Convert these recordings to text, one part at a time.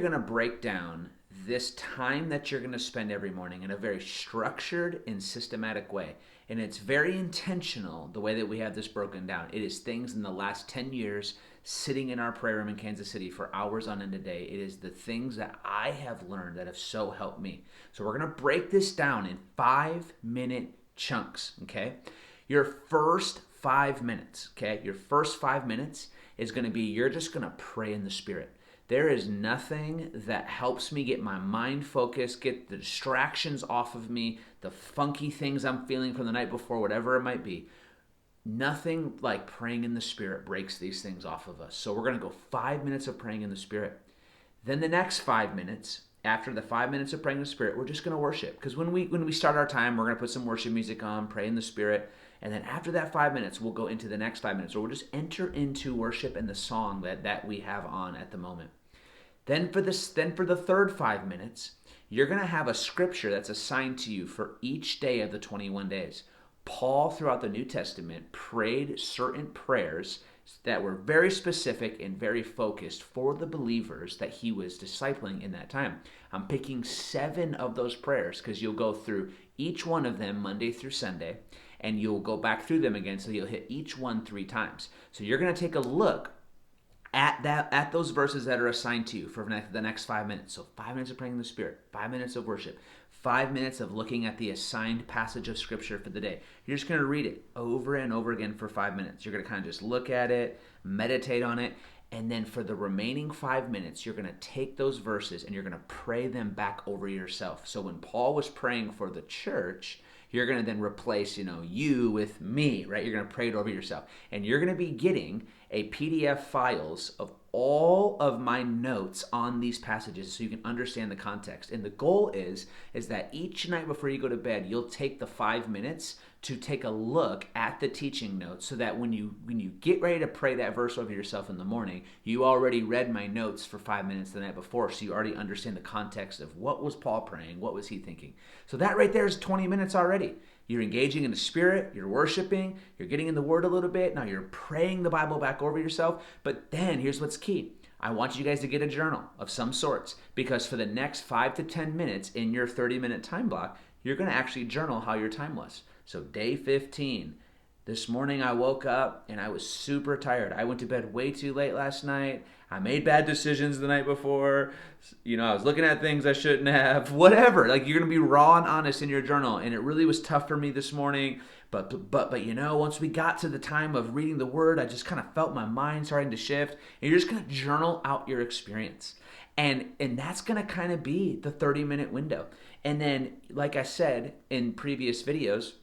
going to break down this time that you're going to spend every morning in a very structured and systematic way. And it's very intentional the way that we have this broken down. It is things in the last 10 years sitting in our prayer room in Kansas City for hours on end a day. It is the things that I have learned that have so helped me. So we're going to break this down in 5-minute chunks, okay? Your first 5 minutes, okay? Your first 5 minutes is going to be, you're just going to pray in the Spirit. There is nothing that helps me get my mind focused, get the distractions off of me, the funky things I'm feeling from the night before, whatever it might be. Nothing like praying in the Spirit breaks these things off of us. So we're going to go 5 minutes of praying in the Spirit. Then the next 5 minutes, after the 5 minutes of praying in the Spirit, we're just going to worship. Because when we start our time, we're going to put some worship music on, pray in the Spirit. And then after that 5 minutes, we'll go into the next 5 minutes, or we'll just enter into worship and the song that we have on at the moment. Then for the third 5 minutes, you're going to have a scripture that's assigned to you for each day of the 21 days. Paul, throughout the New Testament, prayed certain prayers that were very specific and very focused for the believers that he was discipling in that time. I'm picking 7 of those prayers because you'll go through each one of them Monday through Sunday, and you'll go back through them again, so you'll hit each one 3 times. So you're going to take a look at those verses that are assigned to you for the next 5 minutes. So 5 minutes of praying in the Spirit, 5 minutes of worship, 5 minutes of looking at the assigned passage of Scripture for the day. You're just going to read it over and over again for 5 minutes. You're going to kind of just look at it, meditate on it, and then for the remaining 5 minutes, you're going to take those verses and you're going to pray them back over yourself. So when Paul was praying for the church, you're going to then replace, you with me, right? You're going to pray it over yourself. And you're going to be getting a PDF files of all of my notes on these passages so you can understand the context. And the goal is that each night before you go to bed, you'll take the 5 minutes to take a look at the teaching notes so that when you get ready to pray that verse over yourself in the morning, you already read my notes for 5 minutes the night before, so you already understand the context of what was Paul praying, what was he thinking. So that right there is 20 minutes already. You're engaging in the Spirit, you're worshiping, you're getting in the Word a little bit, now you're praying the Bible back over yourself, but then here's what's key. I want you guys to get a journal of some sorts, because for the next 5 to 10 minutes in your 30-minute time block, you're going to actually journal how your time was. So day 15, this morning I woke up and I was super tired. I went to bed way too late last night. I made bad decisions the night before. I was looking at things I shouldn't have. Whatever. Like, you're going to be raw and honest in your journal. And it really was tough for me this morning. But once we got to the time of reading the Word, I just kind of felt my mind starting to shift. And you're just going to journal out your experience. And that's going to kind of be the 30-minute window. And then, like I said in previous videos,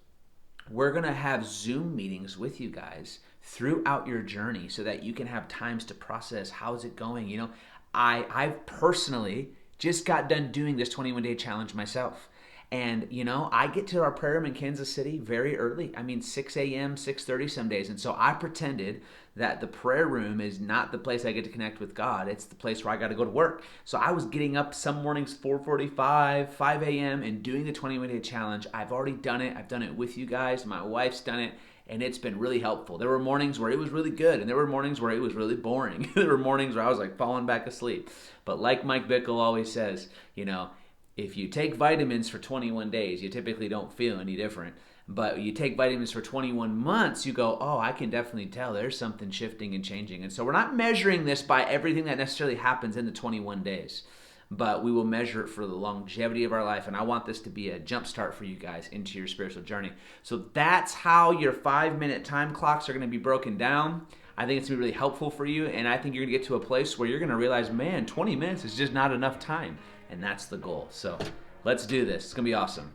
we're going to have Zoom meetings with you guys throughout your journey so that you can have times to process how's it going. I personally just got done doing this 21-day challenge myself. And, I get to our prayer room in Kansas City very early. 6 a.m., 6:30 some days. And so I pretended that the prayer room is not the place I get to connect with God. It's the place where I got to go to work. So I was getting up some mornings 4:45, 5 a.m. and doing the 21-day challenge. I've already done it. I've done it with you guys. My wife's done it. And it's been really helpful. There were mornings where it was really good, and there were mornings where it was really boring. There were mornings where I was like falling back asleep. But like Mike Bickle always says, if you take vitamins for 21 days, you typically don't feel any different. But you take vitamins for 21 months, you go, oh, I can definitely tell there's something shifting and changing. And so we're not measuring this by everything that necessarily happens in the 21 days. But we will measure it for the longevity of our life. And I want this to be a jump start for you guys into your spiritual journey. So that's how your 5-minute time clocks are going to be broken down. I think it's going to be really helpful for you. And I think you're going to get to a place where you're going to realize, man, 20 minutes is just not enough time. And that's the goal. So let's do this. It's going to be awesome.